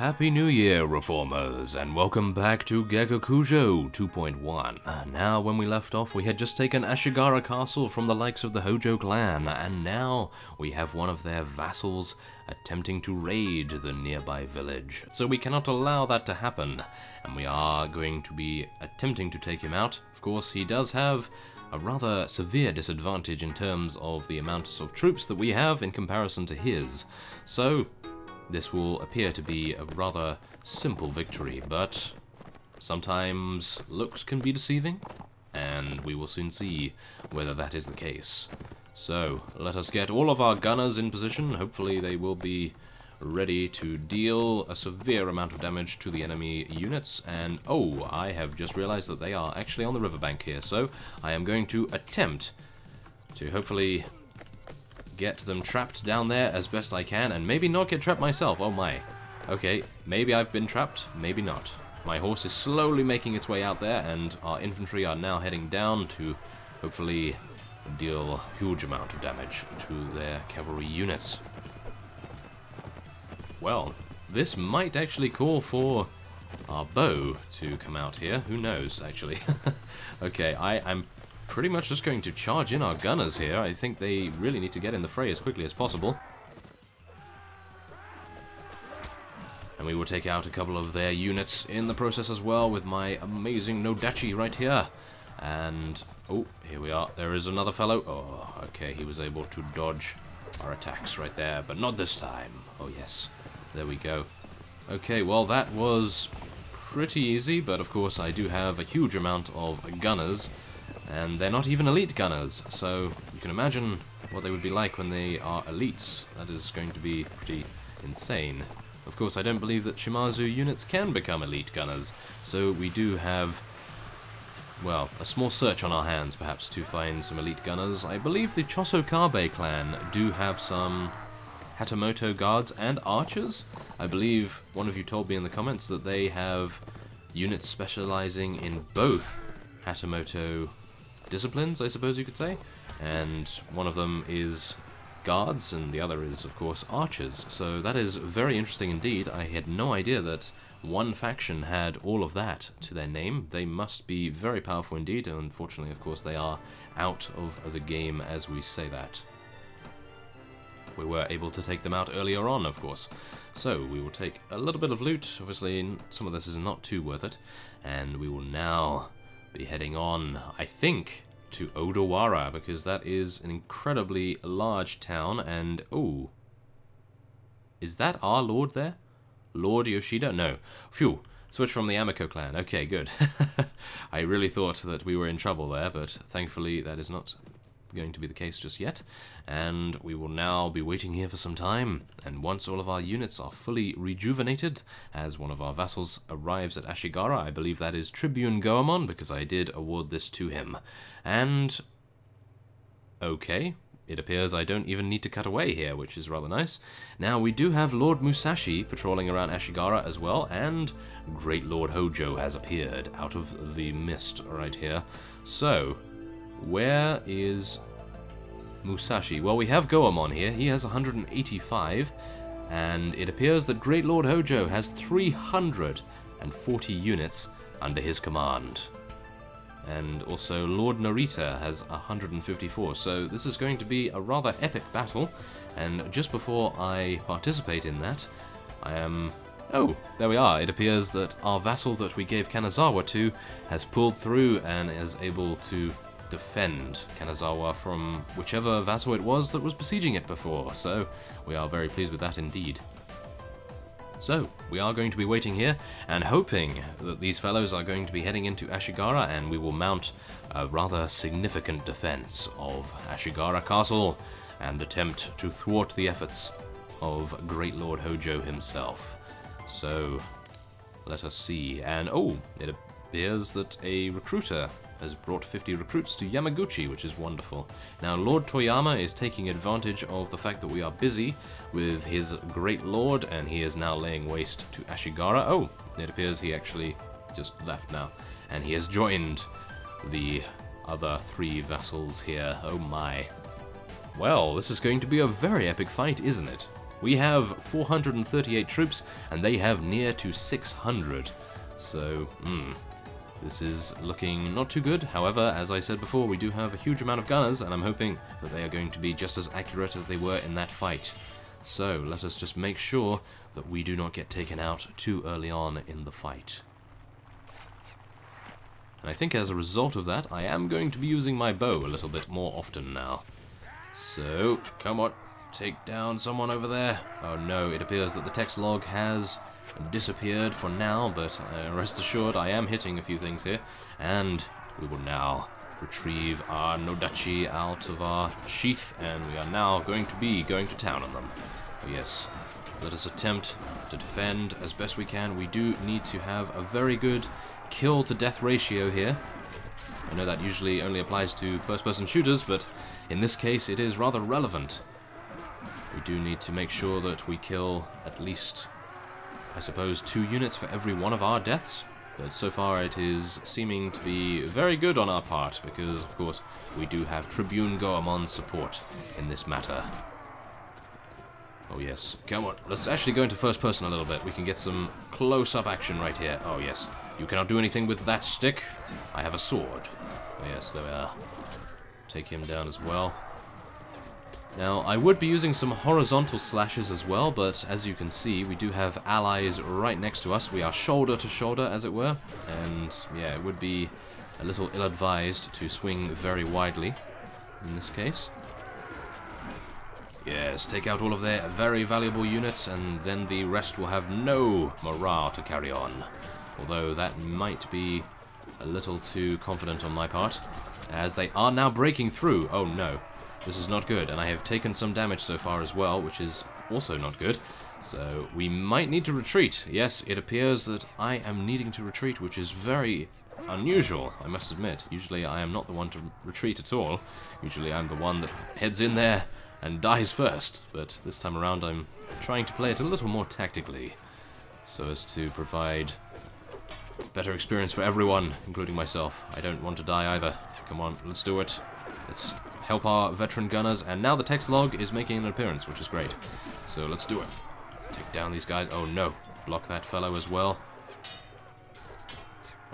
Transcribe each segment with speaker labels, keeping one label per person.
Speaker 1: Happy New Year, Reformers, and welcome back to Gekokujo 2.1. Now, when we left off, we had just taken Ashigara Castle from the likes of the Hojo clan, and now we have one of their vassals attempting to raid the nearby village. So we cannot allow that to happen, and we are going to be attempting to take him out. Of course, he does have a rather severe disadvantage in terms of the amounts of troops that we have in comparison to his. So this will appear to be a rather simple victory, but sometimes looks can be deceiving, and we will soon see whether that is the case. So, let us get all of our gunners in position. Hopefully they will be ready to deal a severe amount of damage to the enemy units. And, oh, I have just realized that they are actually on the riverbank here, so I am going to attempt to hopefully get them trapped down there as best I can, and maybe not get trapped myself. Oh my. Okay, maybe I've been trapped, maybe not. My horse is slowly making its way out there, and our infantry are now heading down to hopefully deal a huge amount of damage to their cavalry units. Well, this might actually call for our bow to come out here. Who knows, actually. Okay, I'm pretty much just going to charge in our gunners here. I think they really need to get in the fray as quickly as possible. And we will take out a couple of their units in the process as well with my amazing Nodachi right here. And, oh, here we are. There is another fellow. Oh, okay, he was able to dodge our attacks right there, but not this time. Oh, yes. There we go. Okay, well, that was pretty easy, but of course I do have a huge amount of gunners, and they're not even elite gunners, so you can imagine what they would be like when they are elites. That is going to be pretty insane. Of course, I don't believe that Shimazu units can become elite gunners, so we do have, well, a small search on our hands, perhaps, to find some elite gunners. I believe the Chosokabe clan do have some Hatamoto guards and archers. I believe one of you told me in the comments that they have units specializing in both Hatamoto disciplines, I suppose you could say, and one of them is guards and the other is, of course, archers. So that is very interesting indeed. I had no idea that one faction had all of that to their name. They must be very powerful indeed, and unfortunately, of course, they are out of the game as we say that. We were able to take them out earlier on, of course. So we will take a little bit of loot. Obviously, some of this is not too worth it, and we will now be heading on, I think, to Odawara, because that is an incredibly large town, and, oh, is that our lord there? Lord Yoshida? No. Phew. Switch from the Amiko clan. Okay, good. I really thought that we were in trouble there, but thankfully that is not going to be the case just yet, and we will now be waiting here for some time, and once all of our units are fully rejuvenated, as one of our vassals arrives at Ashigara, I believe that is Tribune Goemon, because I did award this to him, and okay, it appears I don't even need to cut away here, which is rather nice. Now, we do have Lord Musashi patrolling around Ashigara as well, and Great Lord Hojo has appeared out of the mist right here. So, where is Musashi? Well, we have Goemon here. He has 185, and it appears that Great Lord Hojo has 340 units under his command. And also Lord Narita has 154, so this is going to be a rather epic battle. And just before I participate in that, I am... oh, there we are. It appears that our vassal that we gave Kanazawa to has pulled through and is able to defend Kanazawa from whichever vassal it was that was besieging it before, so we are very pleased with that indeed. So, we are going to be waiting here, and hoping that these fellows are going to be heading into Ashigara, and we will mount a rather significant defense of Ashigara Castle, and attempt to thwart the efforts of Great Lord Hojo himself. So, let us see, and oh, it appears that a recruiter has brought 50 recruits to Yamaguchi, which is wonderful. Now, Lord Toyama is taking advantage of the fact that we are busy with his Great Lord, and he is now laying waste to Ashigara. Oh, it appears he actually just left now, and he has joined the other 3 vassals here. Oh my. Well, this is going to be a very epic fight, isn't it? We have 438 troops, and they have near to 600. So, this is looking not too good. However, as I said before, we do have a huge amount of gunners, and I'm hoping that they are going to be just as accurate as they were in that fight. So, let us just make sure that we do not get taken out too early on in the fight. And I think as a result of that, I am going to be using my bow a little bit more often now. So, come on, take down someone over there. Oh no, it appears that the text log has disappeared for now, but rest assured I am hitting a few things here, and we will now retrieve our Nodachi out of our sheath, and we are now going to town on them. Oh yes, let us attempt to defend as best we can. We do need to have a very good kill to death ratio here. I know that usually only applies to first-person shooters, but in this case it is rather relevant. We do need to make sure that we kill at least, I suppose, 2 units for every one of our deaths, but so far it is seeming to be very good on our part, because of course we do have Tribune Goemon's support in this matter. Oh yes, come on, let's actually go into first person a little bit. We can get some close-up action right here. Oh yes, you cannot do anything with that stick. I have a sword. Oh yes, there we are. Take him down as well. Now, I would be using some horizontal slashes as well, but as you can see, we do have allies right next to us. We are shoulder to shoulder, as it were, and yeah, it would be a little ill-advised to swing very widely in this case. Yes, take out all of their very valuable units, and then the rest will have no morale to carry on. Although that might be a little too confident on my part, as they are now breaking through. Oh no. This is not good, and I have taken some damage so far as well, which is also not good. So we might need to retreat. Yes, it appears that I am needing to retreat, which is very unusual, I must admit. Usually I am not the one to retreat at all. Usually I'm the one that heads in there and dies first. But this time around I'm trying to play it a little more tactically, so as to provide better experience for everyone, including myself. I don't want to die either. Come on, let's do it. Let's help our veteran gunners, and now the text log is making an appearance, which is great. So let's do it. Take down these guys. Oh no, block that fellow as well.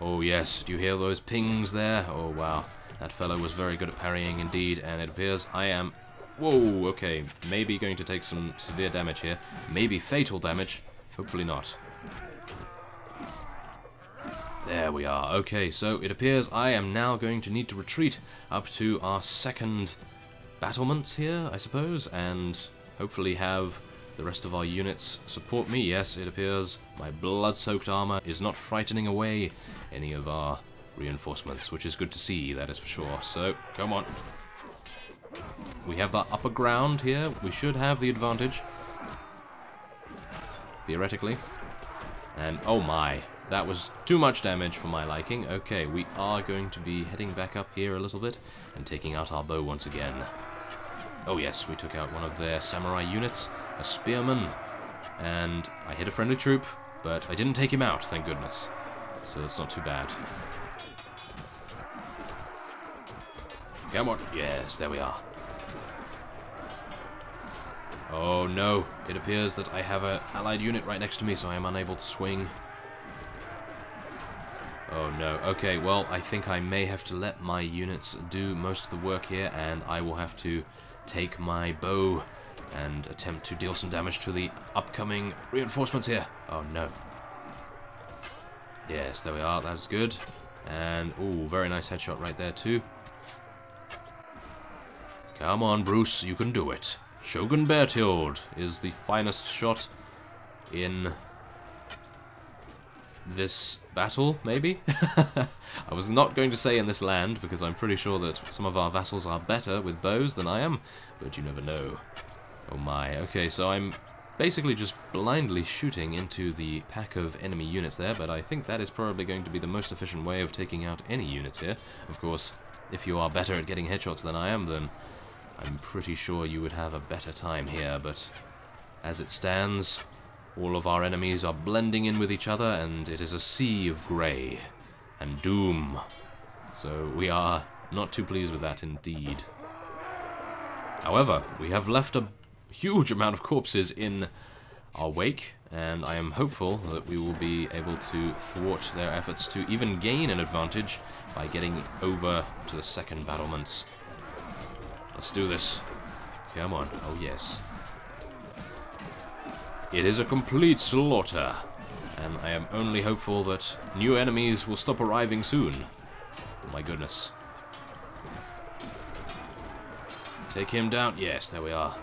Speaker 1: Oh yes, do you hear those pings there? Oh wow, that fellow was very good at parrying indeed, and it appears I am... Whoa, okay, maybe going to take some severe damage here. Maybe fatal damage. Hopefully not. There we are. Okay, so it appears I am now going to need to retreat up to our second battlements here, I suppose, and hopefully have the rest of our units support me. Yes, it appears my blood-soaked armor is not frightening away any of our reinforcements, which is good to see, that is for sure. So, come on. We have the upper ground here. We should have the advantage, theoretically. And, oh my... that was too much damage for my liking. Okay, we are going to be heading back up here a little bit and taking out our bow once again. Oh yes, we took out one of their samurai units, a spearman, and I hit a friendly troop, but I didn't take him out, thank goodness. So that's not too bad. Come on. Yes, there we are. Oh no, it appears that I have an allied unit right next to me, so I am unable to swing. Oh no, okay, well, I think I may have to let my units do most of the work here, and I will have to take my bow and attempt to deal some damage to the upcoming reinforcements here. Oh no. Yes, there we are, that is good. And, ooh, very nice headshot right there too. Come on, Bruce, you can do it. Shogun Beartilde is the finest shot in this battle, maybe? I was not going to say in this land, because I'm pretty sure that some of our vassals are better with bows than I am, but you never know. Oh my, okay, so I'm basically just blindly shooting into the pack of enemy units there, but I think that is probably going to be the most efficient way of taking out any units here. Of course, if you are better at getting headshots than I am, then I'm pretty sure you would have a better time here, but as it stands, all of our enemies are blending in with each other, and it is a sea of grey and doom. So we are not too pleased with that indeed. However, we have left a huge amount of corpses in our wake, and I am hopeful that we will be able to thwart their efforts to even gain an advantage by getting over to the second battlements. Let's do this. Come on. Oh, yes. It is a complete slaughter, and I am only hopeful that new enemies will stop arriving soon. Oh my goodness. Take him down. Yes, there we are.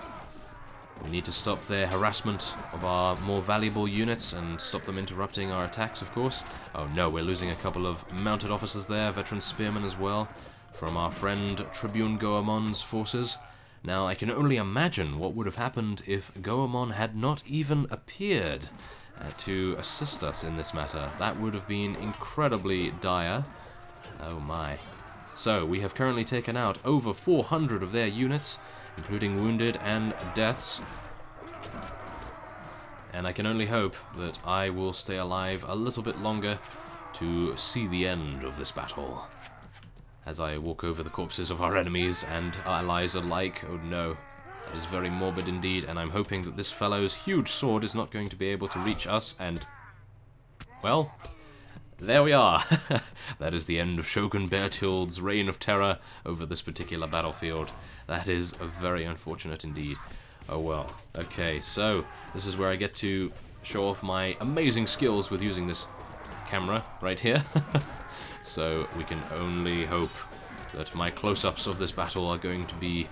Speaker 1: We need to stop their harassment of our more valuable units and stop them interrupting our attacks, of course. Oh no, we're losing a couple of mounted officers there, veteran spearmen as well, from our friend Tribune Goemon's forces. Now, I can only imagine what would have happened if Goemon had not even appeared to assist us in this matter. That would have been incredibly dire. Oh my. So, we have currently taken out over 400 of their units, including wounded and deaths. And I can only hope that I will stay alive a little bit longer to see the end of this battle. As I walk over the corpses of our enemies and allies alike. Oh no, that is very morbid indeed, and I'm hoping that this fellow's huge sword is not going to be able to reach us, and... well, there we are. That is the end of Shogun Beartilde's reign of terror over this particular battlefield. That is very unfortunate indeed. Oh well. Okay, so this is where I get to show off my amazing skills with using this camera right here. So we can only hope that my close-ups of this battle are going to be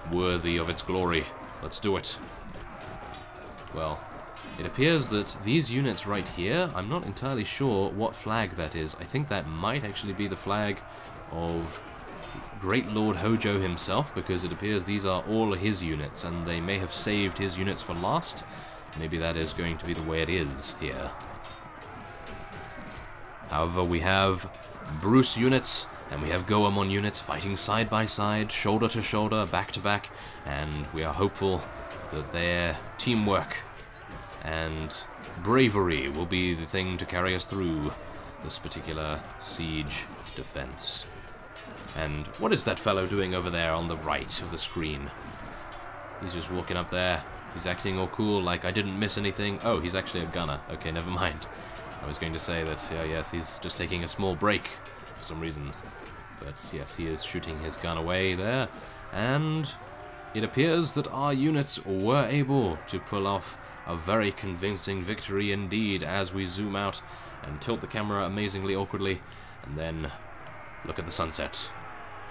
Speaker 1: worthy of its glory. Let's do it. Well, it appears that these units right here, I'm not entirely sure what flag that is. I think that might actually be the flag of Great Lord Hojo himself, because it appears these are all his units, and they may have saved his units for last. Maybe that is going to be the way it is here. However, we have Bruce units, and we have Goemon units fighting side by side, shoulder to shoulder, back to back, and we are hopeful that their teamwork and bravery will be the thing to carry us through this particular siege defense. And what is that fellow doing over there on the right of the screen? He's just walking up there. He's acting all cool, like I didn't miss anything. Oh, he's actually a gunner. Okay, never mind. I was going to say that, yes, he's just taking a small break for some reason. But yes, he is shooting his gun away there. And it appears that our units were able to pull off a very convincing victory indeed as we zoom out and tilt the camera amazingly awkwardly. And then look at the sunset.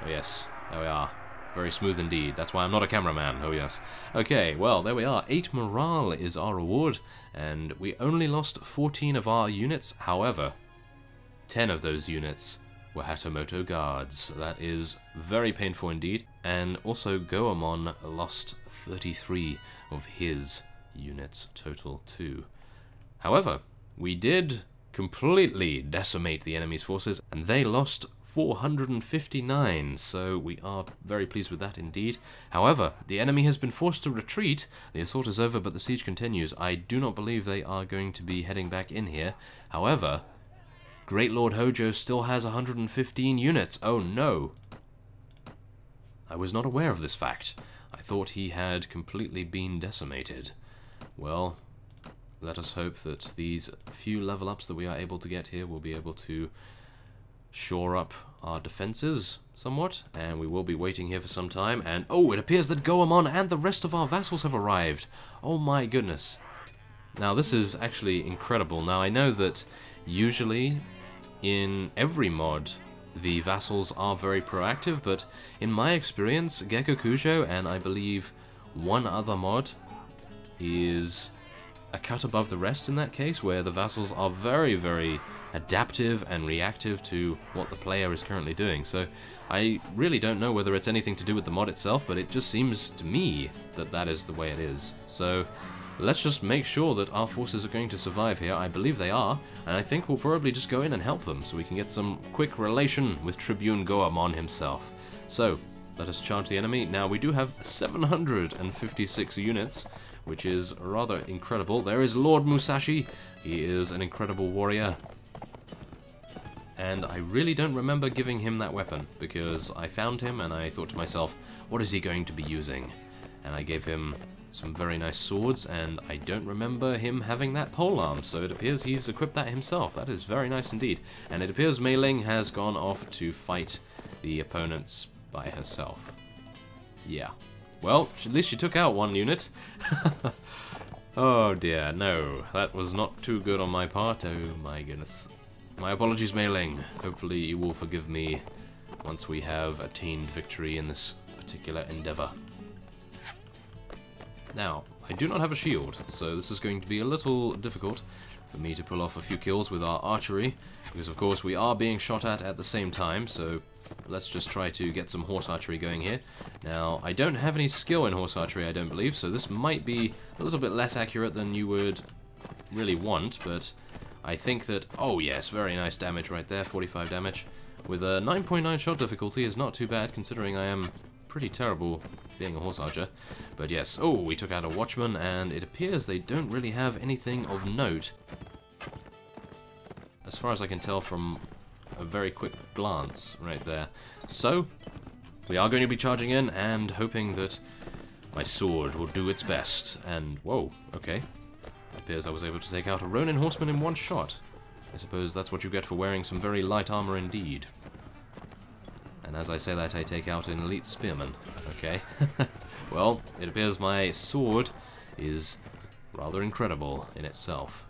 Speaker 1: Oh yes, there we are. Very smooth indeed. That's why I'm not a cameraman. Oh yes. Okay, well, there we are. 8 morale is our reward, and we only lost 14 of our units. However, 10 of those units were Hatamoto guards. That is very painful indeed. And also, Goemon lost 33 of his units total too. However, we did completely decimate the enemy's forces, and they lost 459, so we are very pleased with that indeed. However, the enemy has been forced to retreat. The assault is over, but the siege continues. I do not believe they are going to be heading back in here. However, Great Lord Hojo still has 115 units. Oh no! I was not aware of this fact. I thought he had completely been decimated. Well, let us hope that these few level ups that we are able to get here will be able to shore up our defenses somewhat, and we will be waiting here for some time. And oh, it appears that Goemon and the rest of our vassals have arrived. Oh my goodness. Now this is actually incredible. Now I know that usually in every mod the vassals are very proactive, but in my experience Gekokujo and I believe one other mod is a cut above the rest in that case, where the vassals are very, very adaptive and reactive to what the player is currently doing. So I really don't know whether it's anything to do with the mod itself, but it just seems to me that that is the way it is. So let's just make sure that our forces are going to survive here. I believe they are, and I think we'll probably just go in and help them so we can get some quick relation with Tribune Goemon himself. So let us charge the enemy. Now we do have 756 units, which is rather incredible. There is Lord Musashi. He is an incredible warrior. And I really don't remember giving him that weapon, because I found him and I thought to myself, what is he going to be using? and I gave him some very nice swords, and I don't remember him having that polearm, so it appears he's equipped that himself. That is very nice indeed. And it appears Mei Ling has gone off to fight the opponents by herself. Yeah. Well, at least she took out one unit. Oh dear, no. That was not too good on my part. Oh my goodness. My apologies, Mei Ling. Hopefully you will forgive me once we have attained victory in this particular endeavor. Now, I do not have a shield, so this is going to be a little difficult for me to pull off a few kills with our archery, because of course we are being shot at the same time, so let's just try to get some horse archery going here. Now, I don't have any skill in horse archery, I don't believe, so this might be a little bit less accurate than you would really want, but I think that, oh yes, very nice damage right there, 45 damage. With a 9.9 shot difficulty is not too bad, considering I am pretty terrible being a horse archer. But yes, oh, we took out a watchman, and it appears they don't really have anything of note, as far as I can tell from a very quick glance right there. So, we are going to be charging in and hoping that my sword will do its best. And, whoa, okay. It appears I was able to take out a Ronin horseman in one shot. I suppose that's what you get for wearing some very light armor indeed. And as I say that, I take out an elite spearman. Okay. Well, it appears my sword is rather incredible in itself.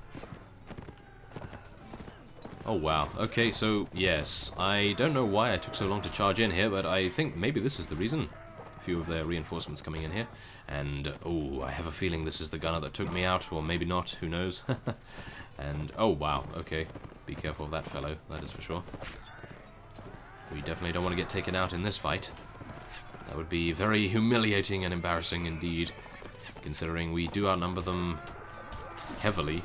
Speaker 1: Oh wow. Okay, so yes, I don't know why I took so long to charge in here, but I think maybe this is the reason. A few of their reinforcements coming in here. And, oh, I have a feeling this is the gunner that took me out, or maybe not, who knows. And, oh wow, okay. Be careful of that fellow, that is for sure. We definitely don't want to get taken out in this fight. That would be very humiliating and embarrassing indeed, considering we do outnumber them heavily.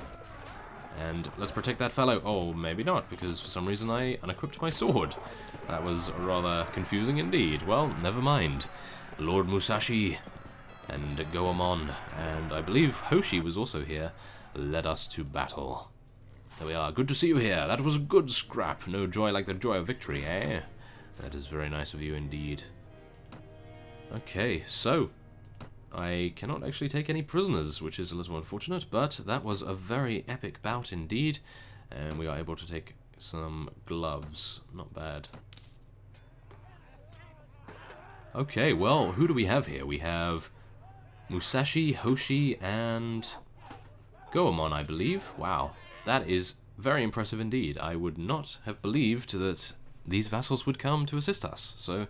Speaker 1: And let's protect that fellow. Oh, maybe not, because for some reason I unequipped my sword. That was rather confusing indeed. Well, never mind. Lord Musashi and Goemon, and I believe Hoshi was also here, led us to battle. There we are. Good to see you here. That was a good scrap. No joy like the joy of victory, eh? That is very nice of you indeed. Okay, so I cannot actually take any prisoners, which is a little unfortunate, but that was a very epic bout indeed, and we are able to take some gloves. Not bad. Okay, well, who do we have here? We have Musashi, Hoshi, and Goemon, I believe. Wow, that is very impressive indeed. I would not have believed that these vassals would come to assist us, so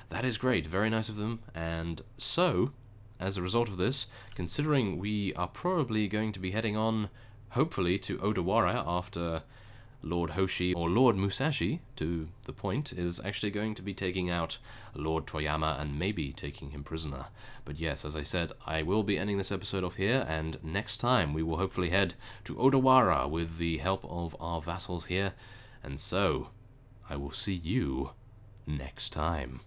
Speaker 1: that is great, very nice of them. And so, as a result of this, considering we are probably going to be heading on, hopefully, to Odawara after Lord Hoshi, or Lord Musashi, to the point, is actually going to be taking out Lord Toyama and maybe taking him prisoner. But yes, as I said, I will be ending this episode off here, and next time we will hopefully head to Odawara with the help of our vassals here. And so, I will see you next time.